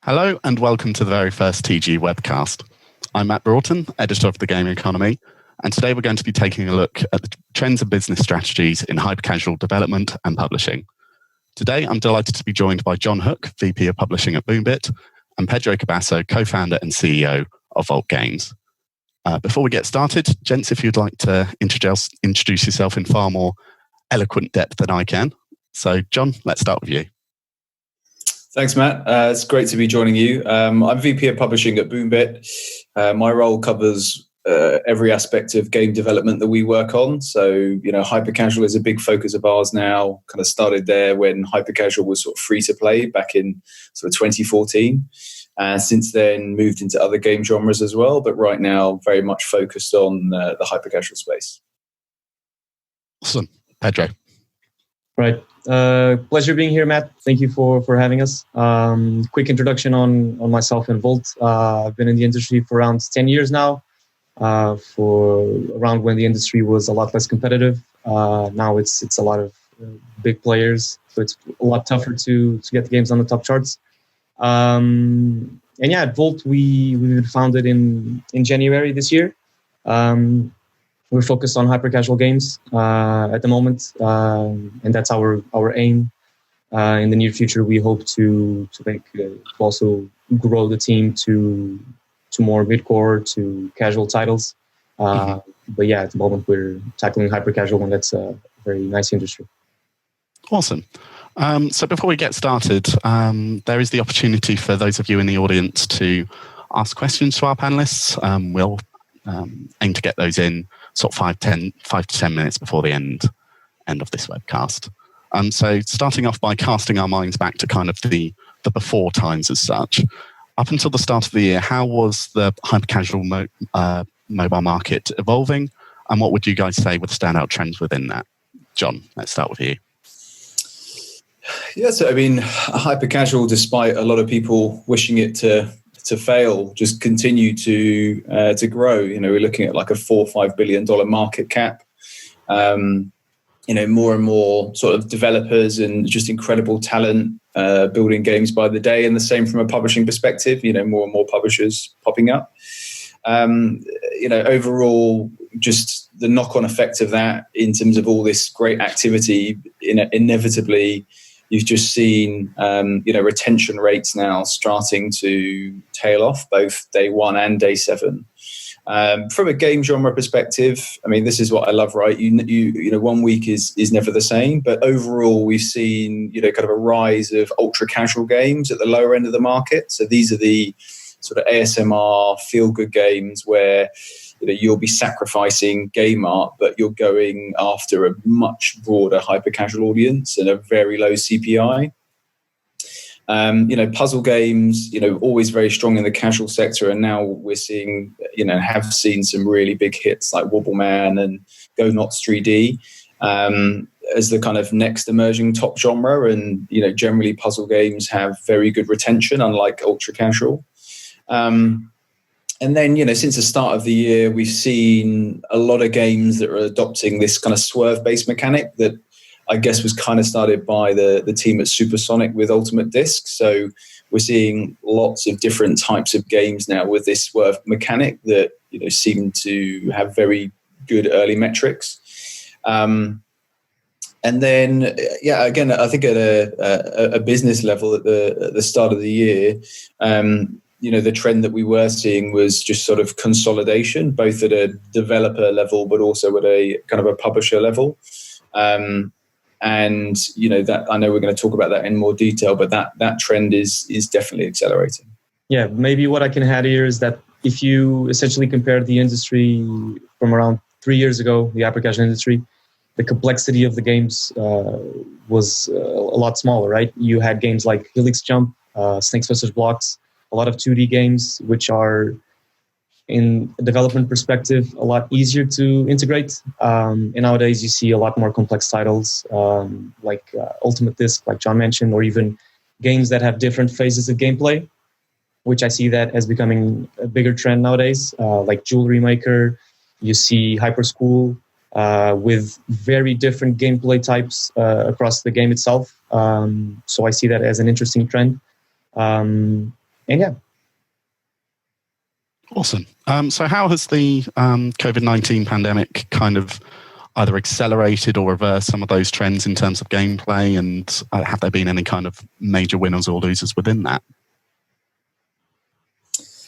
Hello and welcome to the very first TGE Webcast. I'm Mat Broughton, editor of The Gaming Economy, and today we're going to be taking a look at the trends and business strategies in hypercasual development and publishing. Today, I'm delighted to be joined by Jon Hook, VP of Publishing at Boombit, and Pedro Cabaco, co-founder and CEO of Vault Games. Before we get started, gents, if you'd like to introduce yourself in far more eloquent depth than I can. So, Jon, let's start with you. Thanks, Matt. It's great to be joining you. I'm VP of Publishing at Boombit. My role covers every aspect of game development that we work on. So, hypercasual is a big focus of ours now. Kind of started there when hypercasual was sort of free to play back in sort of 2014. Since then, moved into other game genres as well. But right now, very much focused on the hypercasual space. Awesome. Pedro. Right. Pleasure being here, Matt. Thank you for having us. Quick introduction on myself and Vault. I've been in the industry for around 10 years now, for around when the industry was a lot less competitive. Now it's a lot of big players, so it's a lot tougher to get the games on the top charts. And yeah, at Vault, we were founded in January this year. We're focused on hyper-casual games at the moment, and that's our aim. In the near future, we hope to also grow the team to more mid-core, to casual titles. But yeah, at the moment, we're tackling hyper-casual, and that's a very nice industry. Awesome. So before we get started, there is the opportunity for those of you in the audience to ask questions to our panelists. We'll aim to get those in sort of 5 to 10 minutes before the end of this webcast. So starting off by casting our minds back to kind of the before times as such. Up until the start of the year, how was the hyper-casual mobile market evolving? And what would you guys say were the standout trends within that? Jon, let's start with you. Yeah, so I mean, hyper-casual, despite a lot of people wishing it to fail, just continue to grow. We're looking at like a $4 or $5 billion market cap. More and more sort of developers and just incredible talent building games by the day, and the same from a publishing perspective. More and more publishers popping up. Overall, just the knock-on effect of that in terms of all this great activity, inevitably. You've just seen, retention rates now starting to tail off, both day one and day 7. From a game genre perspective, I mean, this is what I love, right? You 1 week is never the same, but overall, we've seen, kind of a rise of ultra casual games at the lower end of the market. So these are the sort of ASMR feel-good games where you'll be sacrificing game art, but you're going after a much broader hyper-casual audience and a very low CPI. Puzzle games, always very strong in the casual sector, and now we're seeing, have seen some really big hits like Wobbleman and Go Knots 3D as the kind of next emerging top genre. And generally puzzle games have very good retention, unlike ultra casual. And then, since the start of the year, we've seen a lot of games that are adopting this kind of swerve-based mechanic that I guess was kind of started by the team at Supersonic with Ultimate Disc. So we're seeing lots of different types of games now with this swerve mechanic that, seem to have very good early metrics. And then, again, I think at a business level at the start of the year, the trend that we were seeing was just sort of consolidation, both at a developer level, but also at a kind of a publisher level. And, that I know we're going to talk about that in more detail, but that trend is definitely accelerating. Yeah, maybe what I can add here is that if you essentially compare the industry from around 3 years ago, the hyper-casual industry, the complexity of the games was a lot smaller, right? You had games like Helix Jump, Snakes vs. Blocks, a lot of 2D games, which are, in a development perspective, a lot easier to integrate. And nowadays, you see a lot more complex titles like Ultimate Disc, like Jon mentioned, or even games that have different phases of gameplay, which I see that as becoming a bigger trend nowadays, like Jewelry Maker. You see Hyper School with very different gameplay types across the game itself. So I see that as an interesting trend. And yeah. Awesome. So how has the COVID-19 pandemic kind of either accelerated or reversed some of those trends in terms of gameplay? And have there been any kind of major winners or losers within that?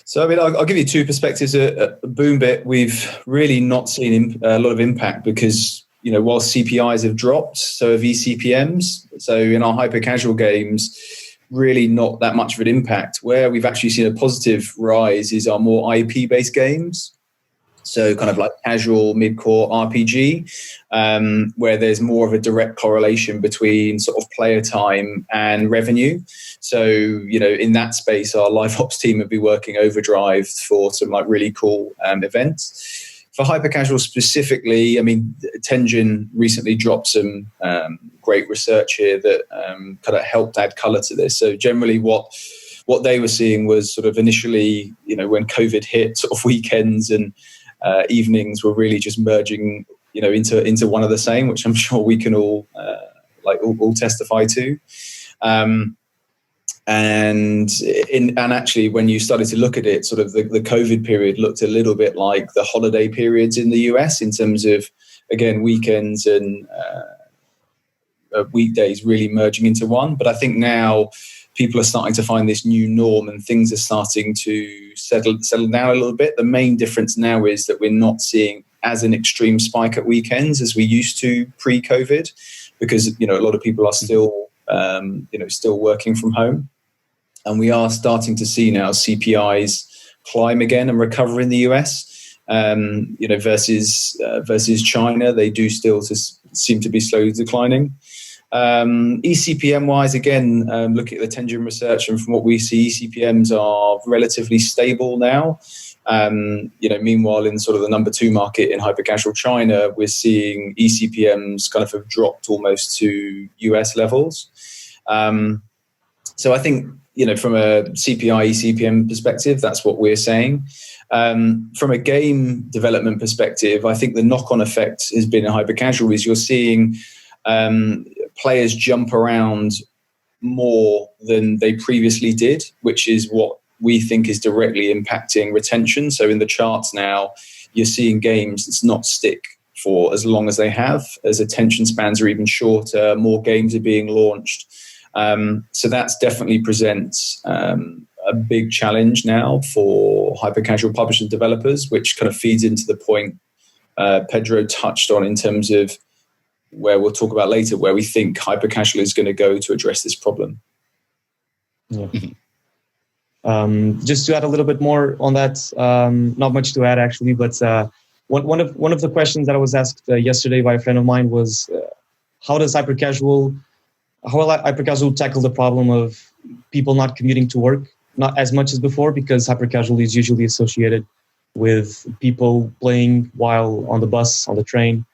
So, I mean, I'll give you two perspectives. At Boombit, we've really not seen a lot of impact because, you know, while CPIs have dropped, so have eCPMs. So in our hyper-casual games, really not that much of an impact. Where we've actually seen a positive rise is our more IP-based games. So kind of like casual, mid-core RPG, where there's more of a direct correlation between sort of player time and revenue. So, you know, in that space, our live ops team would be working overdrive for some like really cool events. For hyper-casual specifically, I mean, Tenjin recently dropped some great research here that kind of helped add color to this. So generally what they were seeing was sort of initially, you know, when COVID hit, sort of weekends and evenings were really just merging, you know, into one of the same, which I'm sure we can all all testify to. And actually, when you started to look at it, sort of the COVID period looked a little bit like the holiday periods in the US in terms of, again, weekends and weekdays really merging into one. But I think now people are starting to find this new norm and things are starting to settle down a little bit. The main difference now is that we're not seeing as an extreme spike at weekends as we used to pre-COVID, because, you know, a lot of people are still, still working from home. And we are starting to see now CPIs climb again and recover in the US, versus China. They do still seem to be slowly declining. eCPM wise, again, looking at the Tenjin research, and from what we see, eCPMs are relatively stable now. Meanwhile, in sort of the number 2 market in hyper-casual China, we're seeing eCPMs kind of have dropped almost to US levels. So I think, you know, from a CPI, eCPM perspective, that's what we're saying. From a game development perspective, I think the knock-on effect has been in hyper-casual is you're seeing players jump around more than they previously did, which is what we think is directly impacting retention. So in the charts now, you're seeing games that's not stick for as long as they have, as attention spans are even shorter, more games are being launched. So that's definitely presents a big challenge now for hyper-casual publishers and developers, which kind of feeds into the point Pedro touched on in terms of where we'll talk about later, where we think hyper-casual is going to go to address this problem. Yeah. Just to add a little bit more on that, not much to add actually, but one of the questions that I was asked yesterday by a friend of mine was, how will hyper-casual tackle the problem of people not commuting to work, not as much as before, because hyper-casual is usually associated with people playing while on the bus, on the train.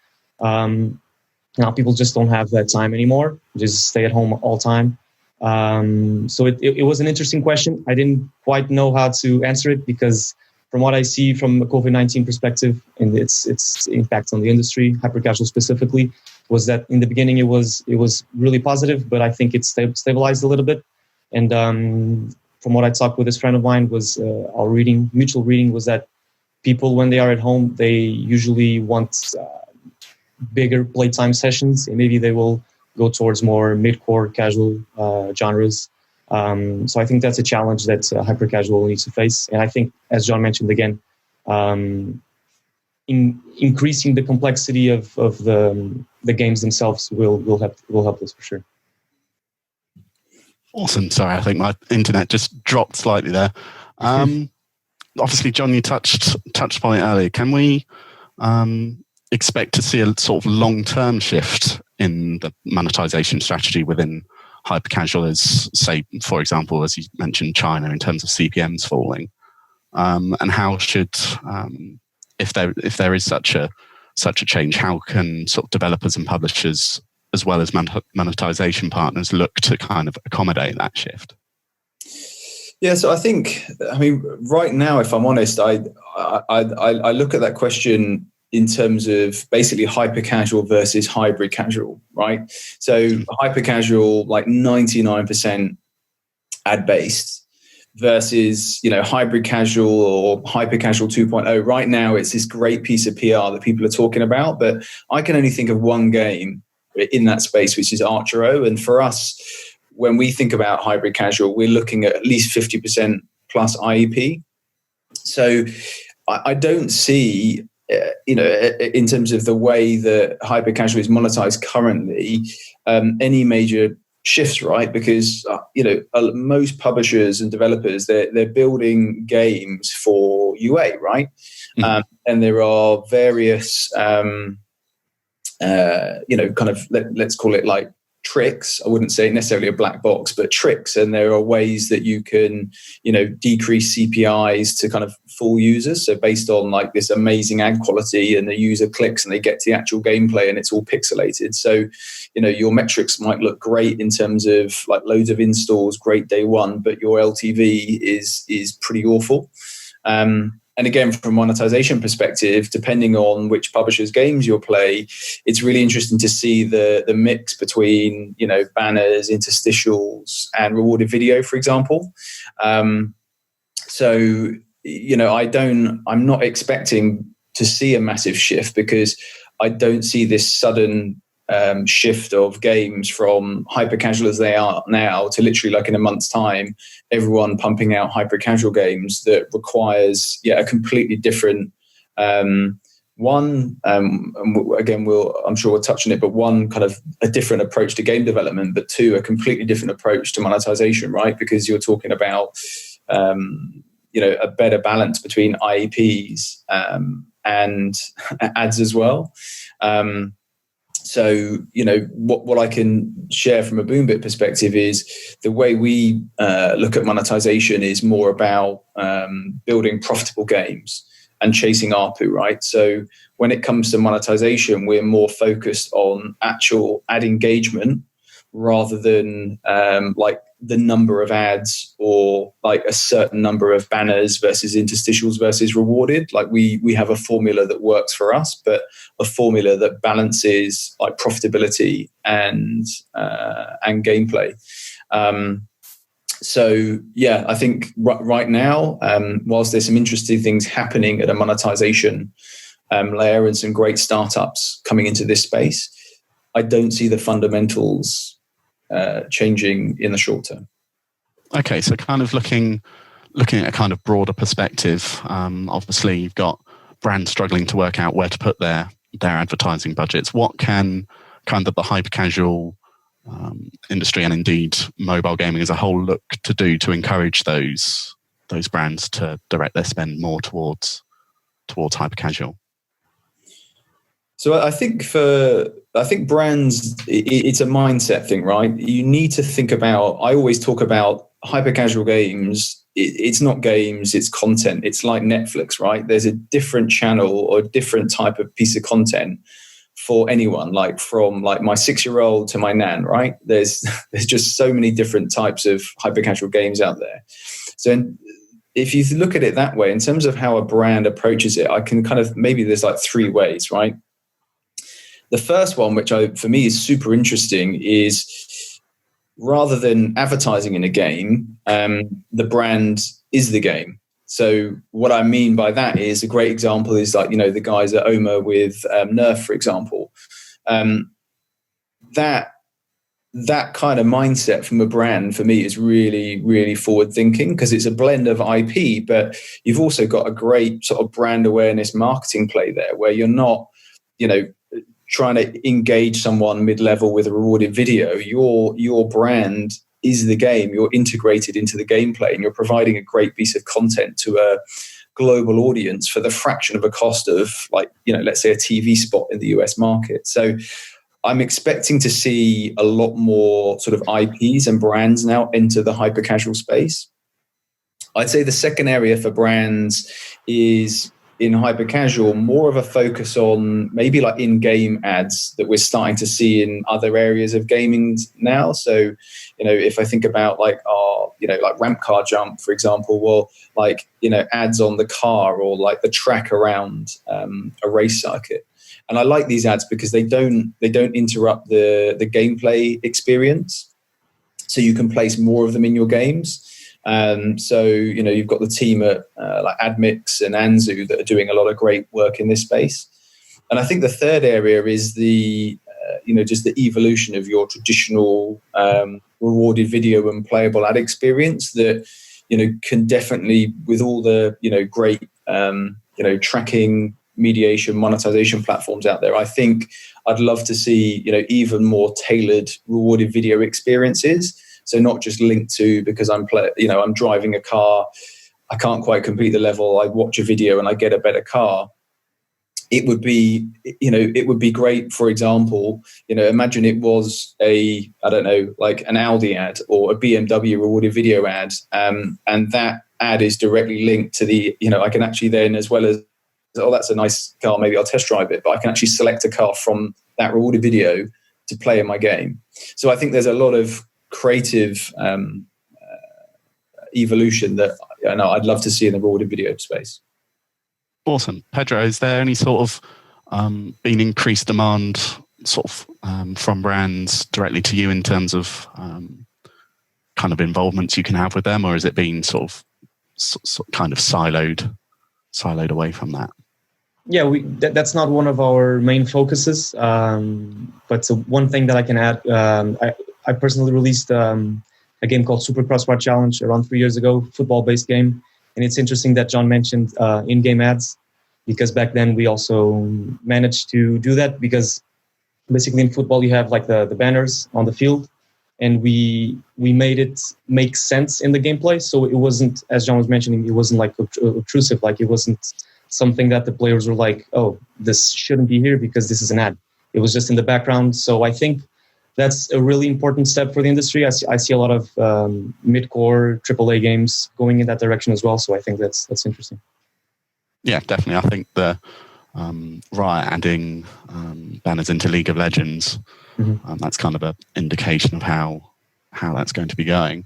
Now people just don't have that time anymore, just stay at home all time. So it was an interesting question. I didn't quite know how to answer it, because from what I see from a COVID-19 perspective and its impact on the industry, hyper-casual specifically, was that in the beginning it was really positive, but I think it's stabilized a little bit. And from what I talked with this friend of mine, was our mutual reading was that people, when they are at home, they usually want bigger playtime sessions, and maybe they will go towards more mid-core casual genres. So I think that's a challenge that hyper-casual needs to face. And I think, as Jon mentioned again, in increasing the complexity of the games themselves will help us for sure. Awesome. Sorry, I think my internet just dropped slightly there. Obviously, Jon, you touched upon it earlier. Can we expect to see a sort of long-term shift in the monetization strategy within hyper-casual, as, say, for example, as you mentioned, China, in terms of CPMs falling? And how should, if there is such a change, how can sort of developers and publishers, as well as monetization partners, look to kind of accommodate that shift? Yeah, so I think, right now, if I'm honest, I look at that question in terms of basically hyper-casual versus hybrid casual, right? So hyper-casual, like 99% ad-based, versus, hybrid casual or hyper casual 2.0. Right now, it's this great piece of PR that people are talking about, but I can only think of one game in that space, which is Archero. And for us, when we think about hybrid casual, we're looking at least 50% plus IEP. So I don't see, in terms of the way that hyper casual is monetized currently, any major shifts, right? Because most publishers and developers, they're building games for UA, right? Mm-hmm. And there are various kind of let's call it like tricks. I wouldn't say necessarily a black box, but tricks. And there are ways that you can decrease CPIs to kind of fool users. So based on like this amazing ad quality, and the user clicks and they get to the actual gameplay and it's all pixelated. So your metrics might look great in terms of like loads of installs, great day one, but your LTV is pretty awful. And again, from a monetization perspective, depending on which publisher's games you'll play, it's really interesting to see the mix between, banners, interstitials, and rewarded video, for example. So, I'm not expecting to see a massive shift, because I don't see this sudden shift of games from hyper casual as they are now to literally like in a month's time, everyone pumping out hyper casual games that requires a completely different again, I'm sure we'll touch on it, but one, kind of a different approach to game development, but two, a completely different approach to monetization, right? Because you're talking about a better balance between IEPs and ads as well. So, what I can share from a Boombit perspective is the way we look at monetization is more about building profitable games and chasing ARPU, right? So when it comes to monetization, we're more focused on actual ad engagement rather than like the number of ads or like a certain number of banners versus interstitials versus rewarded. Like we have a formula that works for us, but a formula that balances like profitability and gameplay. So I think right now, whilst there's some interesting things happening at a monetization layer and some great startups coming into this space, I don't see the fundamentals changing in the short term. Okay, so kind of looking at a kind of broader perspective, obviously you've got brands struggling to work out where to put their advertising budgets. What can kind of the hyper-casual industry, and indeed mobile gaming as a whole, look to do to encourage those brands to direct their spend more towards hyper-casual? So I think brands, it's a mindset thing, right? You need to think about, I always talk about hyper-casual games. It's not games, it's content. It's like Netflix, right? There's a different channel or a different type of piece of content for anyone, like from like my 6-year-old to my nan, right? There's just so many different types of hyper-casual games out there. So if you look at it that way, in terms of how a brand approaches it, I can kind of, maybe there's like 3 ways, right? The first one, which for me is super interesting, is rather than advertising in a game, the brand is the game. So what I mean by that is, a great example is like, the guys at OMA with Nerf, for example. That kind of mindset from a brand for me is really, really forward thinking, because it's a blend of IP, but you've also got a great sort of brand awareness marketing play there, where you're not, trying to engage someone mid-level with a rewarded video. Your brand is the game. You're integrated into the gameplay, and you're providing a great piece of content to a global audience for the fraction of a cost of, like, let's say a TV spot in the US market. So I'm expecting to see a lot more sort of IPs and brands now enter the hyper-casual space. I'd say the second area for brands is, in hyper-casual, more of a focus on maybe like in-game ads that we're starting to see in other areas of gaming now. So, if I think about like like ramp car jump, for example, well, like, ads on the car or like the track around a race circuit. And I like these ads because they don't interrupt the gameplay experience. So you can place more of them in your games. So, you've got the team at like Admix and Anzu that are doing a lot of great work in this space. And I think the third area is the, just the evolution of your traditional rewarded video and playable ad experience that, can definitely, with all the, great, tracking, mediation, monetization platforms out there, I think I'd love to see, even more tailored rewarded video experiences. So not just linked to, because I'm driving a car, I can't quite complete the level, I watch a video and I get a better car. It would be great, for example, imagine it was like an Audi ad or a BMW rewarded video ad, and that ad is directly linked to the, I can actually then, as well as, oh, that's a nice car, maybe I'll test drive it, but I can actually select a car from that rewarded video to play in my game. So I think there's a lot of creative evolution that I'd love to see in the rewarded video space. Awesome. Pedro, is there any sort of been increased demand from brands directly to you in terms of kind of involvements you can have with them, or is it been sort of siloed away from that? Yeah, that's not one of our main focuses. But one thing that I can add, I personally released a game called Super Crossbar Challenge around 3 years ago, football-based game. And it's interesting that Jon mentioned in-game ads, because back then we also managed to do that, because basically in football you have like the banners on the field, and we made it make sense in the gameplay. So it wasn't, as Jon was mentioning, it wasn't like obtrusive, like it wasn't something that the players were like, oh, this shouldn't be here because this is an ad. It was just in the background. So I think that's a really important step for the industry. I see a lot of mid-core AAA games going in that direction as well. So I think that's interesting. Yeah, definitely. I think the Riot adding banners into League of Legends, that's kind of an indication of how that's going to be going.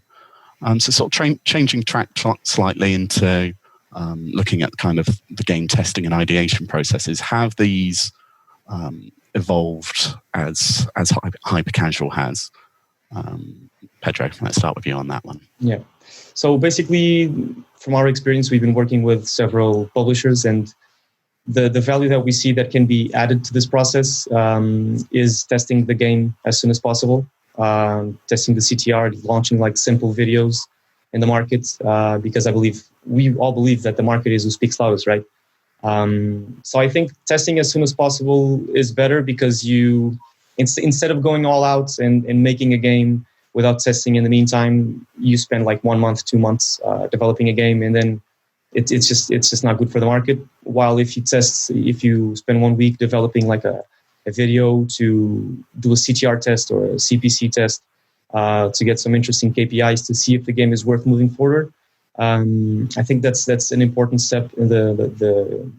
So sort of changing track slightly into looking at kind of the game testing and ideation processes. Have these evolved as HyperCasual has? Pedro, let's start with you on that one. Yeah. So basically, from our experience, we've been working with several publishers, and the value that we see that can be added to this process is testing the game as soon as possible, testing the CTR, launching like simple videos in the market, because we all believe that the market is who speaks loudest, right? So I think testing as soon as possible is better, because you, instead of going all out and making a game without testing in the meantime, you spend like 1 month, 2 months developing a game, and then it's just not good for the market. While if you spend 1 week developing like a video to do a CTR test or a CPC test to get some interesting KPIs to see if the game is worth moving forward, I think that's an important step in the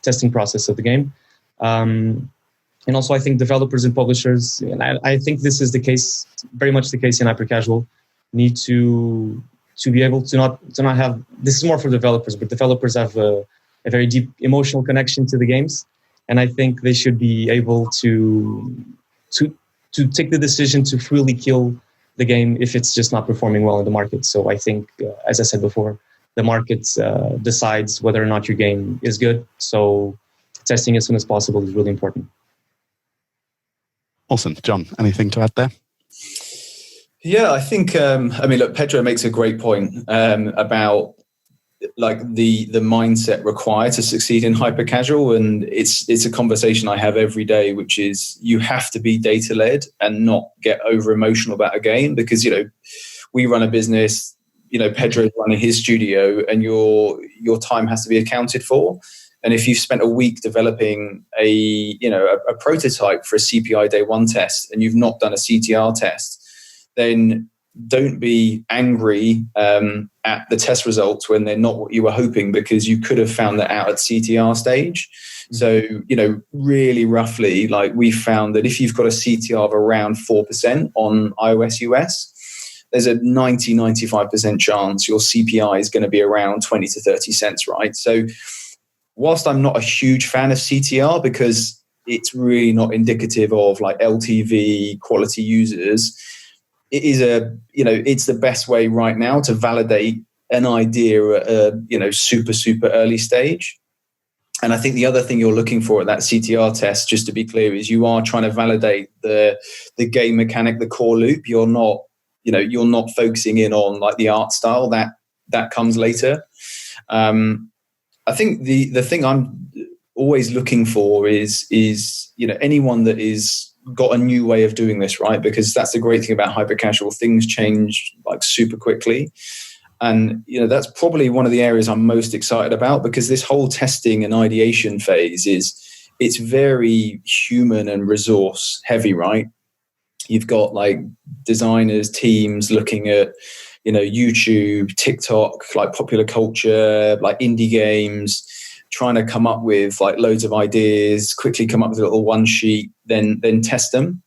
testing process of the game. And also, I think developers and publishers, and I think this is the case, very much the case in HyperCasual, need to be able to not have. This is more for developers, but developers have a very deep emotional connection to the games, and I think they should be able to take the decision to freely kill the game if it's just not performing well in the market. So I think, as I said before, the market decides whether or not your game is good. So testing as soon as possible is really important. Awesome. Jon, anything to add there? Yeah, I think, look, Pedro makes a great point about like the mindset required to succeed in HyperCasual. And it's a conversation I have every day, which is you have to be data led and not get over emotional about a game, because, we run a business, Pedro's running his studio, and your time has to be accounted for. And if you've spent a week developing a prototype for a CPI day one test and you've not done a CTR test, then don't be angry at the test results when they're not what you were hoping, because you could have found that out at CTR stage. So, really roughly, like we found that if you've got a CTR of around 4% on iOS US, there's a 95% chance your CPI is going to be around 20 to 30 cents, right? So whilst I'm not a huge fan of CTR, because it's really not indicative of like LTV quality users, it's the best way right now to validate an idea at a super early stage. And I think the other thing you're looking for at that CTR test, just to be clear, is you are trying to validate the game mechanic, the core loop. You're not focusing in on like the art style that comes later. I think the thing I'm always looking for is anyone that is got a new way of doing this, right? Because that's the great thing about hyper-casual. Things change like super quickly. And, that's probably one of the areas I'm most excited about, because this whole testing and ideation phase it's very human and resource heavy, right? You've got like designers, teams looking at, YouTube, TikTok, like popular culture, like indie games, trying to come up with like loads of ideas, quickly come up with a little one sheet, then test them.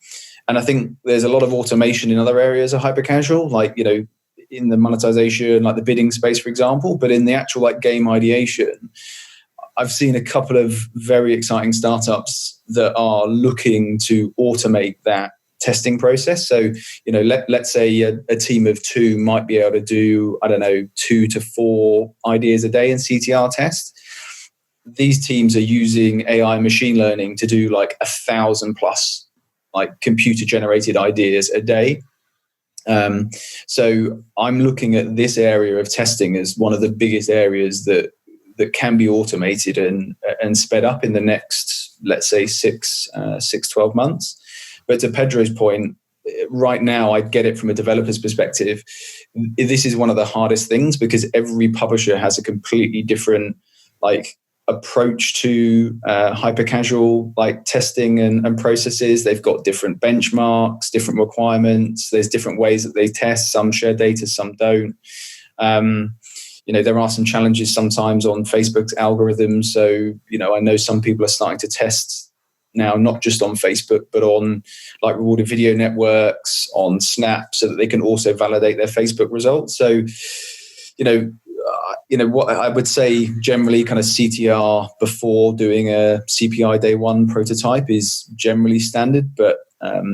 And I think there's a lot of automation in other areas of hyper-casual, like, in the monetization, like the bidding space, for example. But in the actual like game ideation, I've seen a couple of very exciting startups that are looking to automate that testing process. So, let's say a team of 2 might be able to do, 2 to 4 ideas a day in CTR test. These teams are using AI and machine learning to do like 1,000 plus like computer generated ideas a day. So I'm looking at this area of testing as one of the biggest areas that can be automated and sped up in the next, let's say 12 months. But to Pedro's point, right now, I get it from a developer's perspective. This is one of the hardest things, because every publisher has a completely different like approach to hyper-casual like testing and processes. They've got different benchmarks, different requirements. There's different ways that they test. Some share data, some don't. There are some challenges sometimes on Facebook's algorithms. So, I know some people are starting to test now, not just on Facebook, but on like rewarded video networks, on Snap, so that they can also validate their Facebook results. So, what I would say generally kind of CTR before doing a CPI day 1 prototype is generally standard, but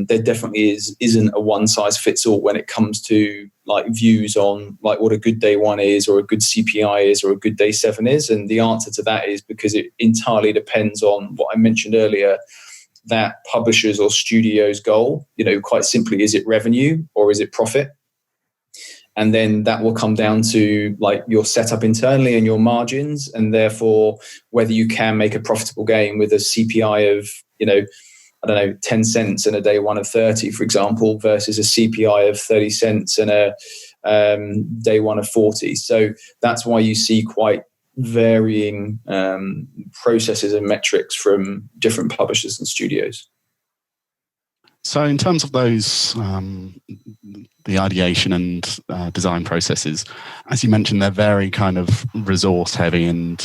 there definitely isn't a one size fits all when it comes to like views on like what a good day 1 is, or a good CPI is, or a good day 7 is. And the answer to that is because it entirely depends on what I mentioned earlier, that publishers or studios goal. Quite simply, is it revenue or is it profit? And then that will come down to like your setup internally and your margins, and therefore whether you can make a profitable game with a CPI of, 10 cents and a day 1 of 30, for example, versus a CPI of 30 cents and a day 1 of 40. So that's why you see quite varying processes and metrics from different publishers and studios. So in terms of those, the ideation and design processes, as you mentioned, they're very kind of resource heavy and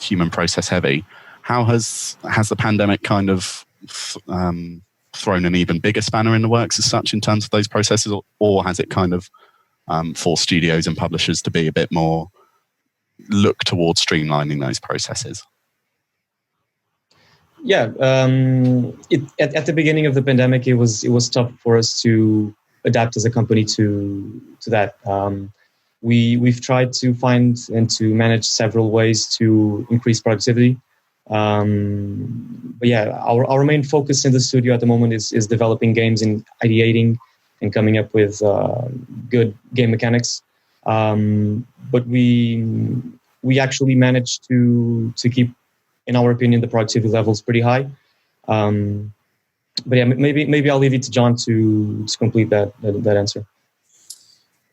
human process heavy. How has the pandemic kind of thrown an even bigger spanner in the works as such in terms of those processes, or has it kind of forced studios and publishers to be a bit more look towards streamlining those processes? Yeah, at the beginning of the pandemic, it was tough for us to adapt as a company to that. We've tried to find and to manage several ways to increase productivity. But yeah, our main focus in the studio at the moment is developing games and ideating and coming up with good game mechanics. But we actually managed to keep, in our opinion, the productivity levels pretty high. But yeah, maybe I'll leave it to Jon to complete that answer.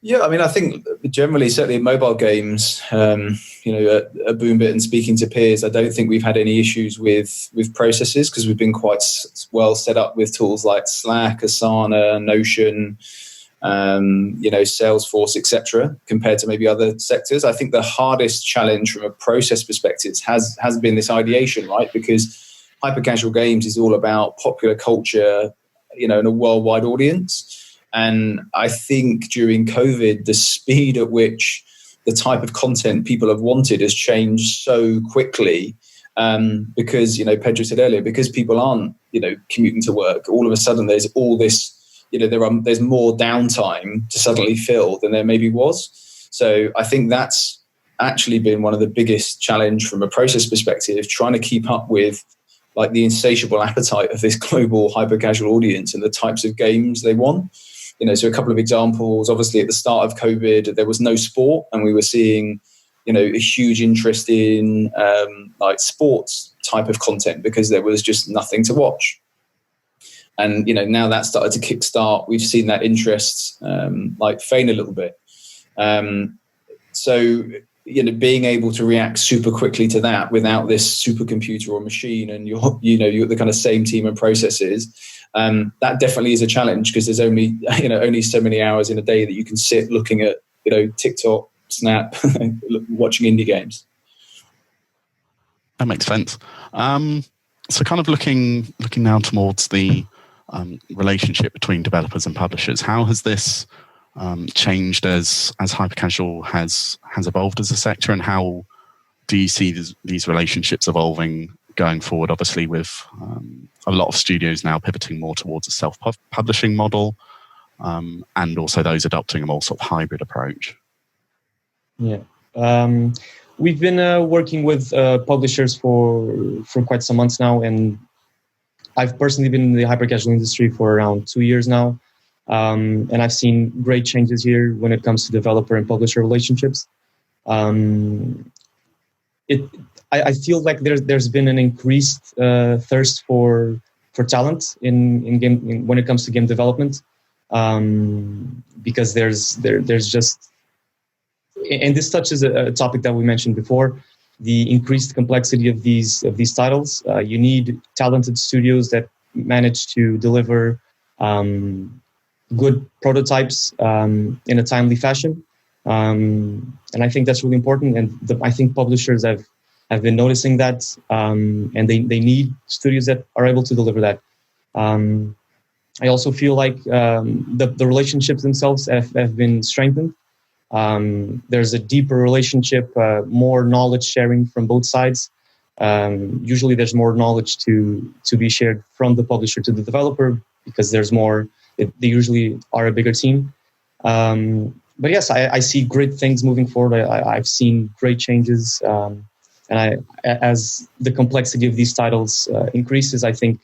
Yeah, I mean, I think generally, certainly in mobile games, at Boombit and speaking to peers, I don't think we've had any issues with processes, because we've been quite well set up with tools like Slack, Asana, Notion, Salesforce, etc., compared to maybe other sectors. I think the hardest challenge from a process perspective has been this ideation, right? Because hyper-casual games is all about popular culture, in a worldwide audience. And I think during COVID, the speed at which the type of content people have wanted has changed so quickly, because, Pedro said earlier, because people aren't, commuting to work, all of a sudden there's all this there's more downtime to suddenly fill than there maybe was. So I think that's actually been one of the biggest challenge from a process perspective, trying to keep up with like the insatiable appetite of this global hyper-casual audience and the types of games they want. So a couple of examples, obviously at the start of COVID, there was no sport, and we were seeing, a huge interest in like sports type of content because there was just nothing to watch. And, now that's started to kickstart. We've seen that interest like fade a little bit. So, being able to react super quickly to that without this supercomputer or machine, and you're the kind of same team and processes, that definitely is a challenge because there's only so many hours in a day that you can sit looking at TikTok, Snap, watching indie games. That makes sense. So kind of looking now towards the relationship between developers and publishers, how has this changed as HyperCasual has evolved as a sector, and how do you see these relationships evolving going forward? Obviously, with a lot of studios now pivoting more towards a self-publishing model, and also those adopting a more sort of hybrid approach. Yeah, we've been working with publishers for quite some months now, and I've personally been in the hyper-casual industry for around 2 years now. And I've seen great changes here when it comes to developer and publisher relationships. I feel like there's been an increased thirst for talent in game when it comes to game development, because there's just, and this touches a topic that we mentioned before, the increased complexity of these titles. You need talented studios that manage to deliver good prototypes in a timely fashion, and I think that's really important. And I think publishers have been noticing that, and they need studios that are able to deliver that. I also feel like the relationships themselves have been strengthened. There's a deeper relationship, more knowledge sharing from both sides. Usually there's more knowledge to be shared from the publisher to the developer because there's more. They usually are a bigger team. But yes, I see great things moving forward. I've seen great changes. And as the complexity of these titles increases, I think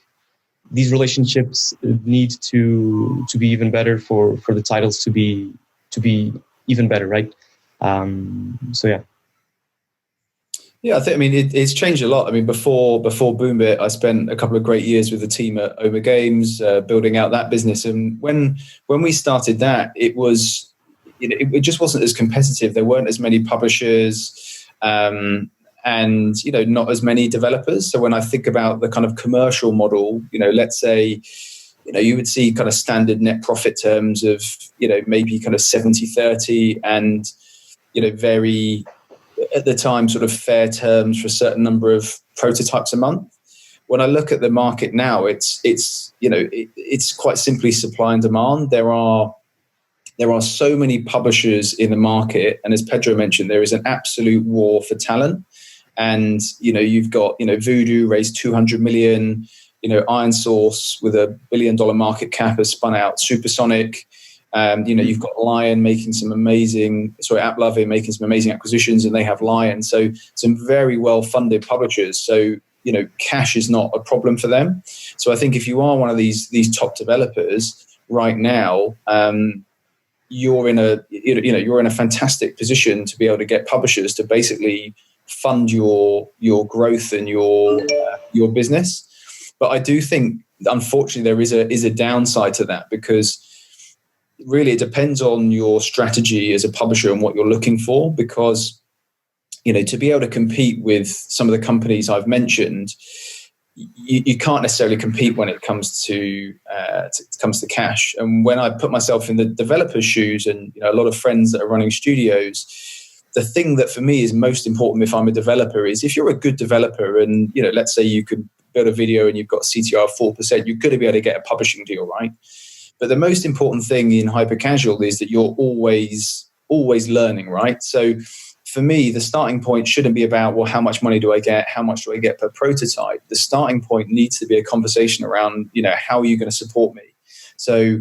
these relationships need to be even better for the titles to be even better, right? So yeah. Yeah, I mean, it's changed a lot. I mean, before Boombit, I spent a couple of great years with the team at Oma Games, building out that business. And when we started that, it was, it just wasn't as competitive. There weren't as many publishers, and not as many developers. So when I think about the kind of commercial model, let's say, you would see kind of standard net profit terms of, maybe kind of 70-30 and, very, at the time, sort of fair terms for a certain number of prototypes a month. When I look at the market now, it's quite simply supply and demand. There are so many publishers in the market, and as Pedro mentioned, there is an absolute war for talent. And you've got Voodoo raised 200 million. Iron Source with $1 billion market cap has spun out Supersonic. You've got Lion making some amazing, AppLovin making some amazing acquisitions, and they have Lion. So some very well-funded publishers. So, cash is not a problem for them. So I think if you are one of these top developers right now, you're in a fantastic position to be able to get publishers to basically fund your growth and your business. But I do think, unfortunately, there is a downside to that, because really it depends on your strategy as a publisher and what you're looking for. Because to be able to compete with some of the companies I've mentioned, you can't necessarily compete when it comes to cash. And when I put myself in the developer's shoes, and a lot of friends that are running studios, the thing that for me is most important if I'm a developer is, if you're a good developer and let's say you could build a video and you've got CTR of 4%, you're going to be able to get a publishing deal, right? But the most important thing in HyperCasual is that you're always learning, right? So for me, the starting point shouldn't be about, well, how much money do I get? How much do I get per prototype? The starting point needs to be a conversation around, how are you going to support me? So,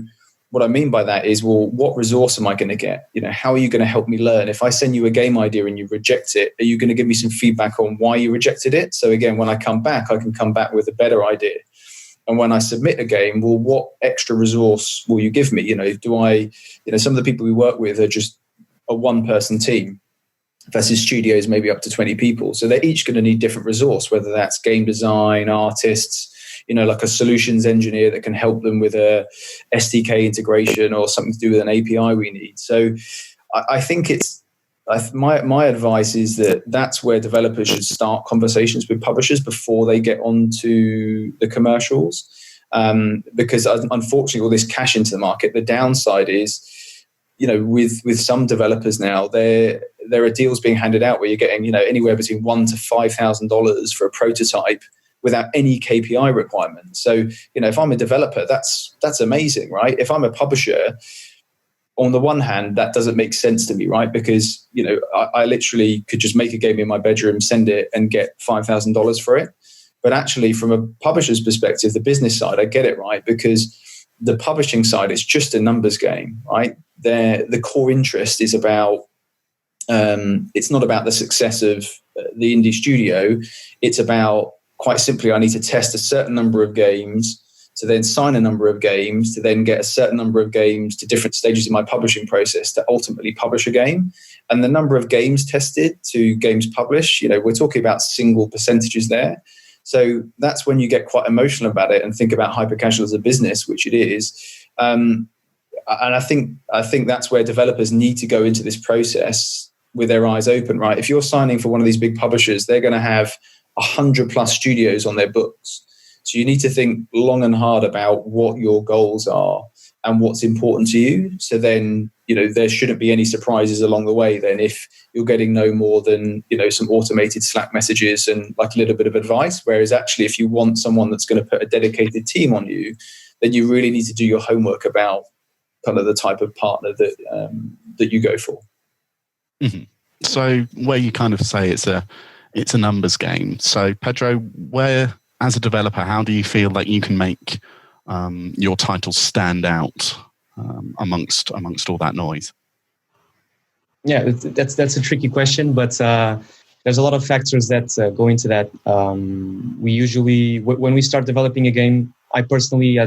what I mean by that is, well, what resource am I going to get? How are you going to help me learn? If I send you a game idea and you reject it, are you going to give me some feedback on why you rejected it? So again, when I come back, I can come back with a better idea. And when I submit a game, well, what extra resource will you give me? Some of the people we work with are just a one-person team versus studios maybe up to 20 people. So they're each going to need different resource, whether that's game design, artists, like a solutions engineer that can help them with a SDK integration or something to do with an API we need. So I think my advice is that's where developers should start conversations with publishers before they get onto the commercials. Because unfortunately, all this cash into the market, the downside is, with some developers now, there are deals being handed out where you're getting, anywhere between $1,000 to $5,000 for a prototype without any KPI requirements. So, if I'm a developer, that's amazing, right? If I'm a publisher, on the one hand, that doesn't make sense to me, right? Because, I literally could just make a game in my bedroom, send it, and get $5,000 for it. But actually, from a publisher's perspective, the business side, I get it, right? Because the publishing side is just a numbers game, right? The core interest is about, it's not about the success of the indie studio. It's about, quite simply, I need to test a certain number of games to then sign a number of games to then get a certain number of games to different stages of my publishing process to ultimately publish a game. And the number of games tested to games published, we're talking about single percentages there. So that's when you get quite emotional about it and think about HyperCasual as a business, which it is. And I think that's where developers need to go into this process with their eyes open, right? If you're signing for one of these big publishers, they're going to have 100+ studios on their books. So you need to think long and hard about what your goals are and what's important to you. So then, there shouldn't be any surprises along the way then if you're getting no more than, some automated Slack messages and like a little bit of advice. Whereas actually, if you want someone that's going to put a dedicated team on you, then you really need to do your homework about kind of the type of partner that you go for. Mm-hmm. So where you kind of say it's a numbers game. So Pedro, as a developer, how do you feel like you can make your titles stand out amongst all that noise? Yeah, that's a tricky question, but there's a lot of factors that go into that. We usually, when we start developing a game, I personally,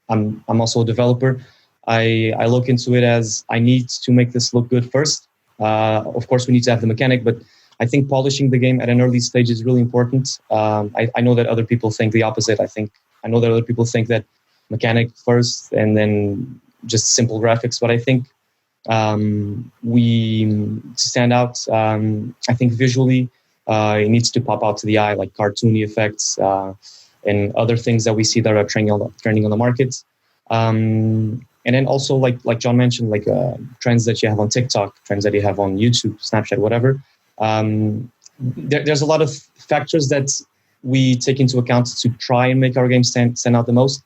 I'm also a developer, I look into it as I need to make this look good first. Of course, we need to have the mechanic, but I think polishing the game at an early stage is really important. I know that other people think the opposite. I know that other people think that mechanic first and then just simple graphics. But I think to stand out, I think visually it needs to pop out to the eye, like cartoony effects and other things that we see that are trending on the market. And then also, like Jon mentioned, like trends that you have on TikTok, trends that you have on YouTube, Snapchat, whatever. There's a lot of factors that we take into account to try and make our game stand out the most.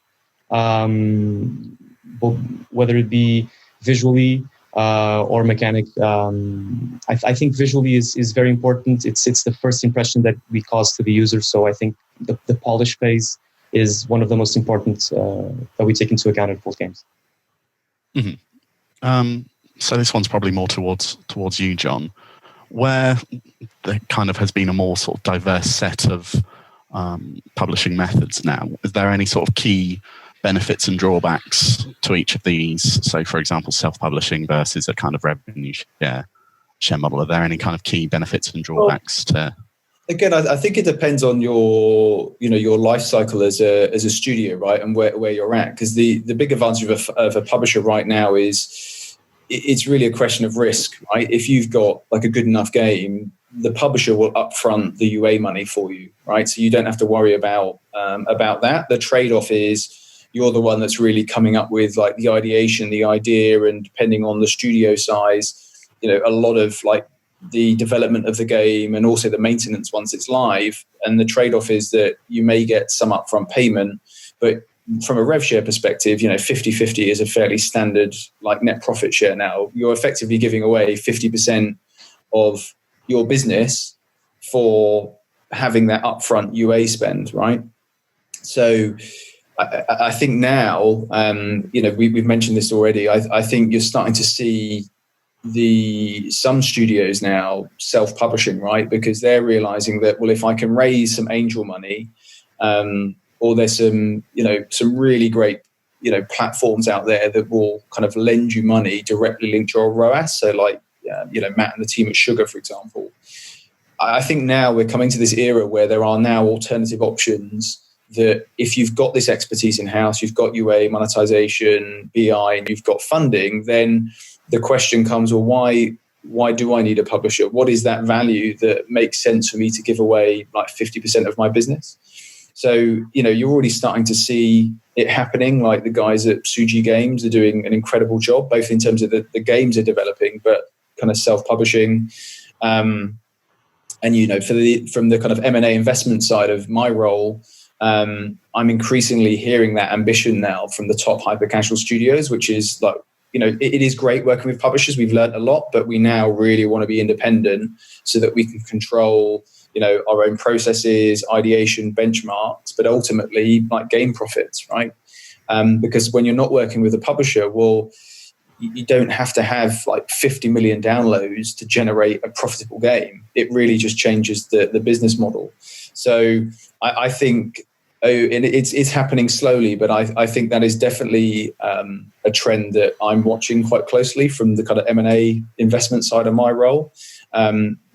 Whether it be visually or mechanic, I think visually is very important. It's the first impression that we cause to the user. So I think the polish phase is one of the most important that we take into account in both games. Mm-hmm. So this one's probably more towards you, Jon, where there kind of has been a more sort of diverse set of publishing methods now. Is there any sort of key benefits and drawbacks to each of these? So, for example, self-publishing versus a kind of revenue share model. Are there any kind of key benefits and drawbacks to? Again, I think it depends on your life cycle as a studio, right, and where you're at. Because the big advantage of a publisher right now is it's really a question of risk, right? If you've got like a good enough game, the publisher will upfront the UA money for you, right? So you don't have to worry about that. The trade-off is you're the one that's really coming up with like the ideation, the idea, and depending on the studio size, a lot of like the development of the game and also the maintenance once it's live. And the trade-off is that you may get some upfront payment, but from a rev share perspective, 50-50 is a fairly standard like net profit share now. You're effectively giving away 50% of your business for having that upfront UA spend, right? So I think now, we've mentioned this already. I think you're starting to see some studios now self-publishing, right? Because they're realizing that, well, if I can raise some angel money, or there's some really great, platforms out there that will kind of lend you money directly linked to your ROAS. So like, Matt and the team at Sugar, for example. I think now we're coming to this era where there are now alternative options that if you've got this expertise in-house, you've got UA, monetization, BI, and you've got funding, then the question comes, well, why do I need a publisher? What is that value that makes sense for me to give away like 50% of my business? So, you're already starting to see it happening. Like the guys at Suji Games are doing an incredible job, both in terms of the games they're developing, but kind of self-publishing. And, from the kind of M&A investment side of my role, I'm increasingly hearing that ambition now from the top hyper-casual studios, which is like, it is great working with publishers. We've learned a lot, but we now really want to be independent so that we can control, our own processes, ideation, benchmarks, but ultimately like game profits, right? Because when you're not working with a publisher, well, you don't have to have like 50 million downloads to generate a profitable game. It really just changes the business model. So I think, and it's happening slowly, but I think that is definitely a trend that I'm watching quite closely from the kind of M&A investment side of my role.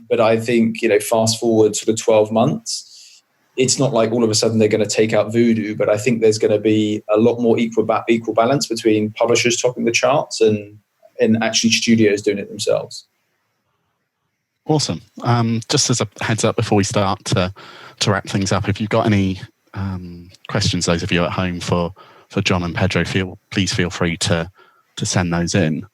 But I think, fast forward sort of 12 months, it's not like all of a sudden they're going to take out Voodoo, but I think there's going to be a lot more equal balance between publishers topping the charts and actually studios doing it themselves. Awesome. Just as a heads up before we start to wrap things up, if you've got any questions, those of you at home for Jon and Pedro, please feel free to send those in.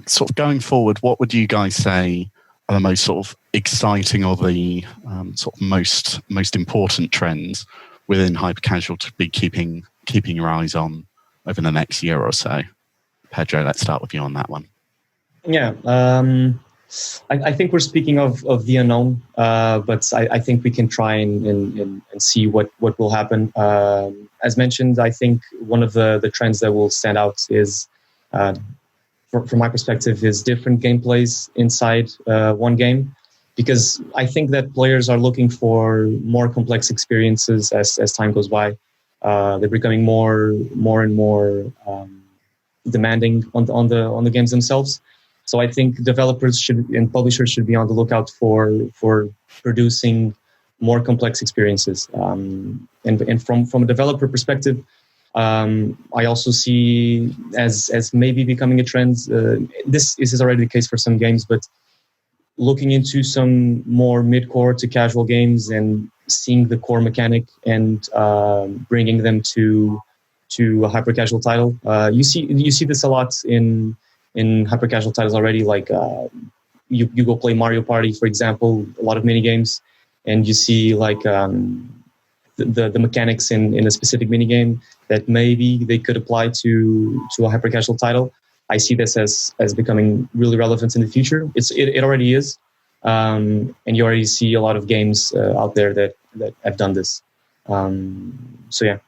Sort of going forward, what would you guys say are the most sort of exciting or the sort of most important trends within hyper-casual to be keeping your eyes on over the next year or so? Pedro, let's start with you on that one. Yeah. I think we're speaking of the unknown, but I think we can try and see what will happen. As mentioned, I think one of the trends that will stand out is, from my perspective, is different gameplays inside one game, because I think that players are looking for more complex experiences as time goes by. They're becoming more and more demanding on the games themselves. So I think developers and publishers should be on the lookout for producing more complex experiences. And from a developer perspective, I also see as maybe becoming a trend. This is already the case for some games, but looking into some more mid-core to casual games and seeing the core mechanic and bringing them to a hyper-casual title. You see this a lot in hyper-casual titles already, like you go play Mario Party, for example, a lot of mini games, and you see like the mechanics in a specific mini game that maybe they could apply to a hyper-casual title. I see this as becoming really relevant in the future. It already is, and you already see a lot of games out there that have done this. So yeah.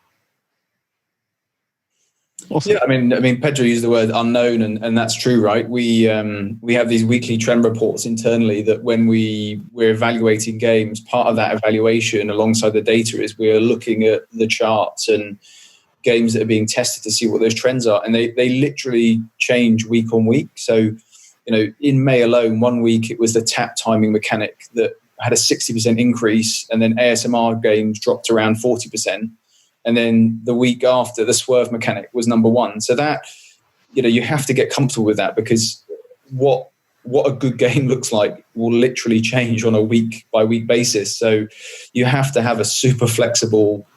Awesome. Yeah, I mean, Pedro used the word unknown, and that's true, right? We have these weekly trend reports internally that when we're evaluating games, part of that evaluation alongside the data is we're looking at the charts and games that are being tested to see what those trends are, and they literally change week on week. So, in May alone, 1 week it was the tap timing mechanic that had a 60% increase, and then ASMR games dropped around 40%. And then the week after, the swerve mechanic was number one. So that, you have to get comfortable with that, because what a good game looks like will literally change on a week by week basis. So you have to have a super flexible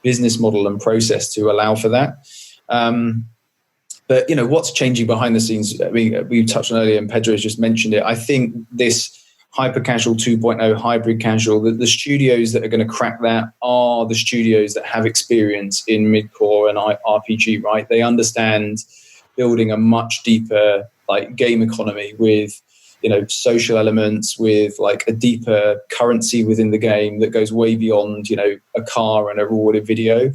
business model and process to allow for that. But what's changing behind the scenes? I mean, we touched on earlier, and Pedro has just mentioned it. I think this HyperCasual 2.0 hybrid casual, the studios that are going to crack that are the studios that have experience in mid-core and RPG, right? They understand building a much deeper like game economy with social elements, with like a deeper currency within the game that goes way beyond, a car and a rewarded video.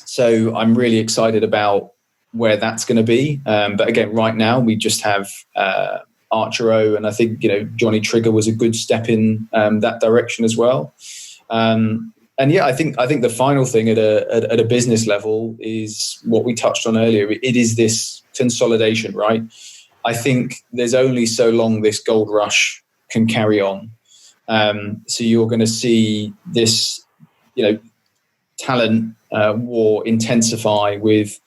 So I'm really excited about where that's going to be. But again, right now we just have Archero, and I think Johnny Trigger was a good step in that direction as well. And yeah, I think the final thing at a business level is what we touched on earlier. It is this consolidation, right? I think there's only so long this gold rush can carry on. So you're going to see this, talent war intensify with,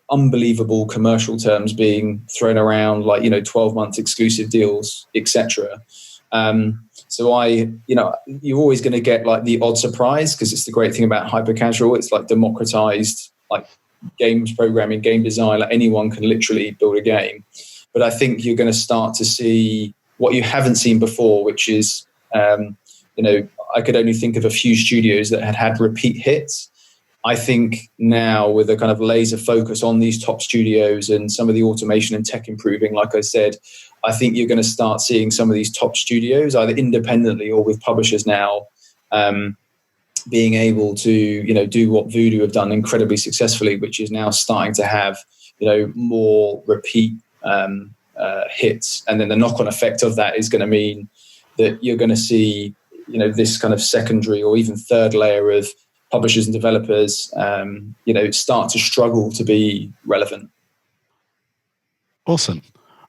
unbelievable commercial terms being thrown around, like 12 months exclusive deals, etc. So you're always going to get like the odd surprise, because it's the great thing about HyperCasual. It's like democratized, like games programming, game design. Like anyone can literally build a game. But I think you're going to start to see what you haven't seen before, which is, I could only think of a few studios that had repeat hits. I think now, with a kind of laser focus on these top studios and some of the automation and tech improving, like I said, I think you're going to start seeing some of these top studios, either independently or with publishers now, being able to, do what Voodoo have done incredibly successfully, which is now starting to have, more repeat hits. And then the knock-on effect of that is going to mean that you're going to see, this kind of secondary or even third layer of publishers and developers, start to struggle to be relevant. Awesome.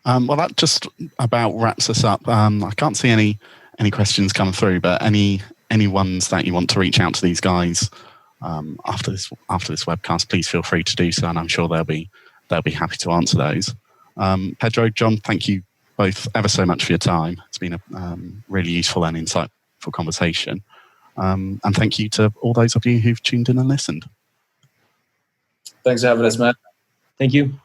Well, that just about wraps us up. I can't see any questions come through, but any ones that you want to reach out to these guys after this webcast, please feel free to do so, and I'm sure they'll be happy to answer those. Pedro, Jon, thank you both ever so much for your time. It's been a really useful and insightful conversation. And thank you to all those of you who've tuned in and listened. Thanks for having us, Matt. Thank you.